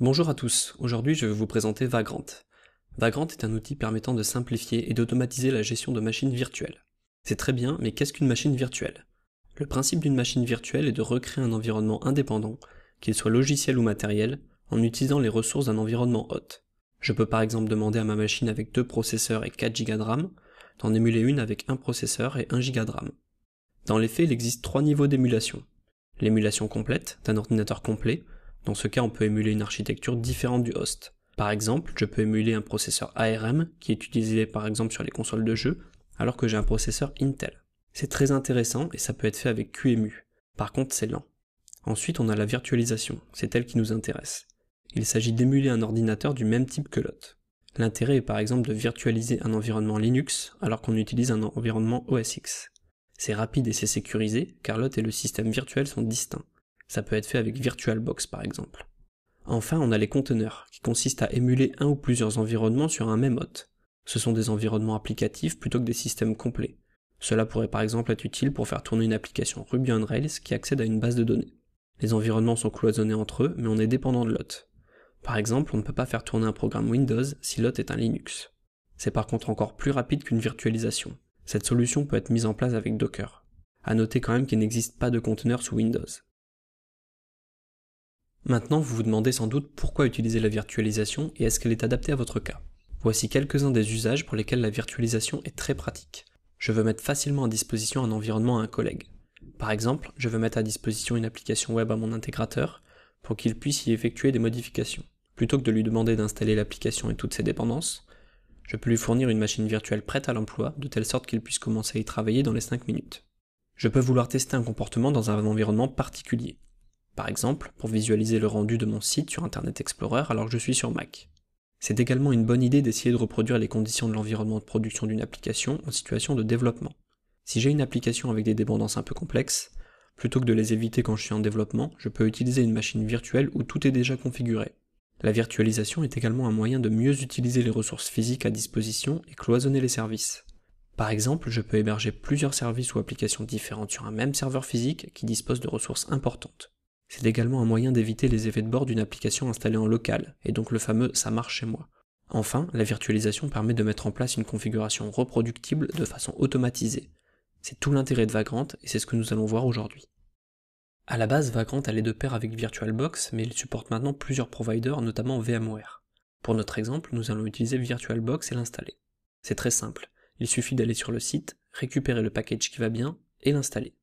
Bonjour à tous, aujourd'hui je vais vous présenter Vagrant. Vagrant est un outil permettant de simplifier et d'automatiser la gestion de machines virtuelles. C'est très bien, mais qu'est-ce qu'une machine virtuelle? Le principe d'une machine virtuelle est de recréer un environnement indépendant, qu'il soit logiciel ou matériel, en utilisant les ressources d'un environnement hôte. Je peux par exemple demander à ma machine avec 2 processeurs et 4 Go de RAM, d'en émuler une avec 1 processeur et 1 Go de RAM. Dans les faits, il existe 3 niveaux d'émulation. L'émulation complète, d'un ordinateur complet. Dans ce cas, on peut émuler une architecture différente du host. Par exemple, je peux émuler un processeur ARM, qui est utilisé par exemple sur les consoles de jeux, alors que j'ai un processeur Intel. C'est très intéressant et ça peut être fait avec QEMU. Par contre, c'est lent. Ensuite, on a la virtualisation, c'est elle qui nous intéresse. Il s'agit d'émuler un ordinateur du même type que l'hôte. L'intérêt est par exemple de virtualiser un environnement Linux, alors qu'on utilise un environnement OS X. C'est rapide et c'est sécurisé, car l'hôte et le système virtuel sont distincts. Ça peut être fait avec VirtualBox par exemple. Enfin, on a les conteneurs, qui consistent à émuler un ou plusieurs environnements sur un même hôte. Ce sont des environnements applicatifs plutôt que des systèmes complets. Cela pourrait par exemple être utile pour faire tourner une application Ruby on Rails qui accède à une base de données. Les environnements sont cloisonnés entre eux, mais on est dépendant de l'hôte. Par exemple, on ne peut pas faire tourner un programme Windows si l'hôte est un Linux. C'est par contre encore plus rapide qu'une virtualisation. Cette solution peut être mise en place avec Docker. À noter quand même qu'il n'existe pas de conteneurs sous Windows. Maintenant, vous vous demandez sans doute pourquoi utiliser la virtualisation et est-ce qu'elle est adaptée à votre cas. Voici quelques-uns des usages pour lesquels la virtualisation est très pratique. Je veux mettre facilement à disposition un environnement à un collègue. Par exemple, je veux mettre à disposition une application web à mon intégrateur pour qu'il puisse y effectuer des modifications. Plutôt que de lui demander d'installer l'application et toutes ses dépendances, je peux lui fournir une machine virtuelle prête à l'emploi de telle sorte qu'il puisse commencer à y travailler dans les 5 minutes. Je peux vouloir tester un comportement dans un environnement particulier. Par exemple, pour visualiser le rendu de mon site sur Internet Explorer alors que je suis sur Mac. C'est également une bonne idée d'essayer de reproduire les conditions de l'environnement de production d'une application en situation de développement. Si j'ai une application avec des dépendances un peu complexes, plutôt que de les éviter quand je suis en développement, je peux utiliser une machine virtuelle où tout est déjà configuré. La virtualisation est également un moyen de mieux utiliser les ressources physiques à disposition et cloisonner les services. Par exemple, je peux héberger plusieurs services ou applications différentes sur un même serveur physique qui dispose de ressources importantes. C'est également un moyen d'éviter les effets de bord d'une application installée en local, et donc le fameux « ça marche chez moi ». Enfin, la virtualisation permet de mettre en place une configuration reproductible de façon automatisée. C'est tout l'intérêt de Vagrant, et c'est ce que nous allons voir aujourd'hui. À la base, Vagrant allait de pair avec VirtualBox, mais il supporte maintenant plusieurs providers, notamment VMware. Pour notre exemple, nous allons utiliser VirtualBox et l'installer. C'est très simple, il suffit d'aller sur le site, récupérer le package qui va bien, et l'installer.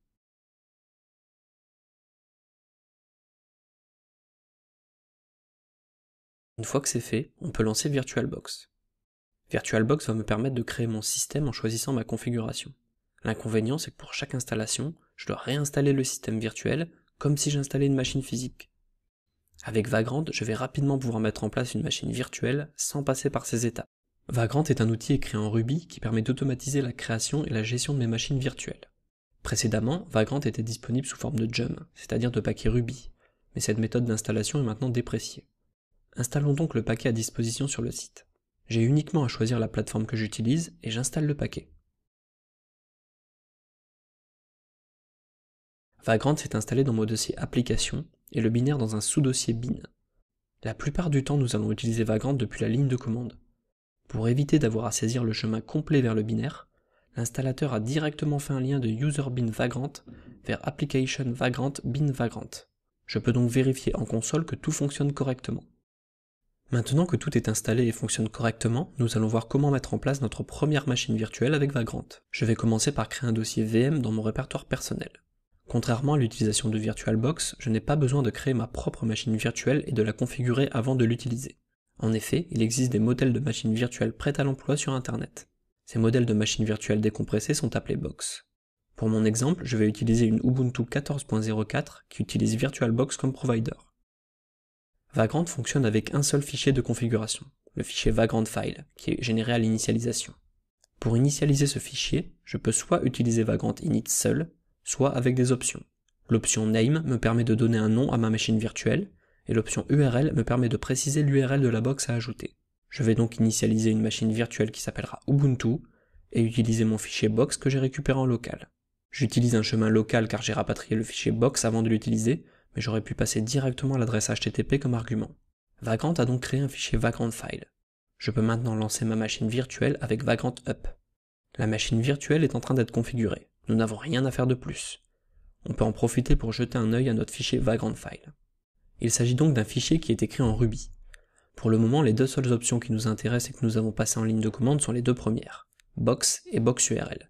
Une fois que c'est fait, on peut lancer VirtualBox. VirtualBox va me permettre de créer mon système en choisissant ma configuration. L'inconvénient, c'est que pour chaque installation, je dois réinstaller le système virtuel comme si j'installais une machine physique. Avec Vagrant, je vais rapidement pouvoir mettre en place une machine virtuelle sans passer par ces étapes. Vagrant est un outil écrit en Ruby qui permet d'automatiser la création et la gestion de mes machines virtuelles. Précédemment, Vagrant était disponible sous forme de gem, c'est-à-dire de paquets Ruby, mais cette méthode d'installation est maintenant dépréciée. Installons donc le paquet à disposition sur le site. J'ai uniquement à choisir la plateforme que j'utilise et j'installe le paquet. Vagrant s'est installé dans mon dossier application et le binaire dans un sous-dossier bin. La plupart du temps, nous allons utiliser Vagrant depuis la ligne de commande. Pour éviter d'avoir à saisir le chemin complet vers le binaire, l'installateur a directement fait un lien de user bin Vagrant vers application Vagrant bin Vagrant. Je peux donc vérifier en console que tout fonctionne correctement. Maintenant que tout est installé et fonctionne correctement, nous allons voir comment mettre en place notre première machine virtuelle avec Vagrant. Je vais commencer par créer un dossier VM dans mon répertoire personnel. Contrairement à l'utilisation de VirtualBox, je n'ai pas besoin de créer ma propre machine virtuelle et de la configurer avant de l'utiliser. En effet, il existe des modèles de machines virtuelles prêtes à l'emploi sur Internet. Ces modèles de machines virtuelles décompressées sont appelés box. Pour mon exemple, je vais utiliser une Ubuntu 14.04 qui utilise VirtualBox comme provider. Vagrant fonctionne avec un seul fichier de configuration, le fichier Vagrant File, qui est généré à l'initialisation. Pour initialiser ce fichier, je peux soit utiliser Vagrant init seul, soit avec des options. L'option name me permet de donner un nom à ma machine virtuelle, et l'option URL me permet de préciser l'URL de la box à ajouter. Je vais donc initialiser une machine virtuelle qui s'appellera Ubuntu, et utiliser mon fichier box que j'ai récupéré en local. J'utilise un chemin local car j'ai rapatrié le fichier box avant de l'utiliser, mais j'aurais pu passer directement à l'adresse HTTP comme argument. Vagrant a donc créé un fichier Vagrant File. Je peux maintenant lancer ma machine virtuelle avec Vagrant Up. La machine virtuelle est en train d'être configurée. Nous n'avons rien à faire de plus. On peut en profiter pour jeter un œil à notre fichier Vagrant File. Il s'agit donc d'un fichier qui est écrit en Ruby. Pour le moment, les deux seules options qui nous intéressent et que nous avons passées en ligne de commande sont les deux premières, box et box.url.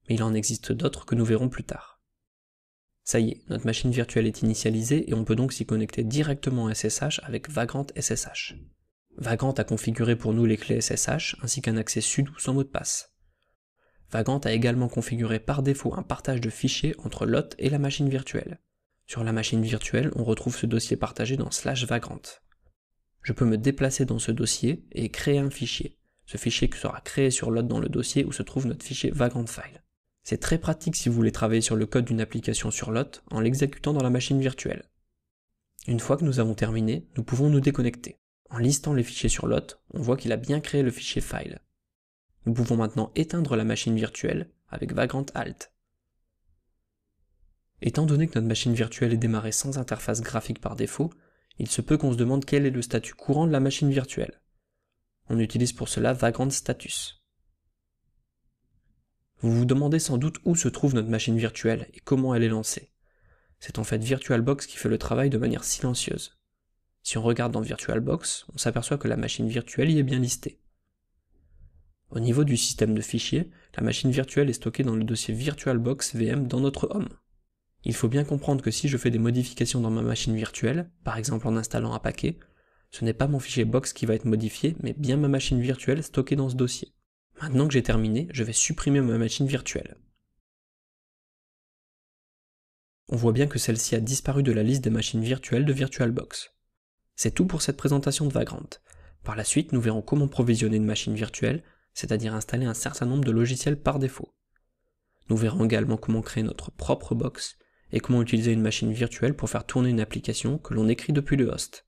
Mais il en existe d'autres que nous verrons plus tard. Ça y est, notre machine virtuelle est initialisée et on peut donc s'y connecter directement en SSH avec Vagrant SSH. Vagrant a configuré pour nous les clés SSH ainsi qu'un accès sudo sans mot de passe. Vagrant a également configuré par défaut un partage de fichiers entre l'hôte et la machine virtuelle. Sur la machine virtuelle, on retrouve ce dossier partagé dans /vagrant. Je peux me déplacer dans ce dossier et créer un fichier. Ce fichier sera créé sur l'hôte dans le dossier où se trouve notre fichier Vagrant File. C'est très pratique si vous voulez travailler sur le code d'une application sur l'hôte en l'exécutant dans la machine virtuelle. Une fois que nous avons terminé, nous pouvons nous déconnecter. En listant les fichiers sur l'hôte, on voit qu'il a bien créé le fichier file. Nous pouvons maintenant éteindre la machine virtuelle avec Vagrant Alt. Étant donné que notre machine virtuelle est démarrée sans interface graphique par défaut, il se peut qu'on se demande quel est le statut courant de la machine virtuelle. On utilise pour cela Vagrant Status. Vous vous demandez sans doute où se trouve notre machine virtuelle et comment elle est lancée. C'est en fait VirtualBox qui fait le travail de manière silencieuse. Si on regarde dans VirtualBox, on s'aperçoit que la machine virtuelle y est bien listée. Au niveau du système de fichiers, la machine virtuelle est stockée dans le dossier VirtualBox VM dans notre home. Il faut bien comprendre que si je fais des modifications dans ma machine virtuelle, par exemple en installant un paquet, ce n'est pas mon fichier box qui va être modifié, mais bien ma machine virtuelle stockée dans ce dossier. Maintenant que j'ai terminé, je vais supprimer ma machine virtuelle. On voit bien que celle-ci a disparu de la liste des machines virtuelles de VirtualBox. C'est tout pour cette présentation de Vagrant. Par la suite, nous verrons comment provisionner une machine virtuelle, c'est-à-dire installer un certain nombre de logiciels par défaut. Nous verrons également comment créer notre propre box et comment utiliser une machine virtuelle pour faire tourner une application que l'on écrit depuis le host.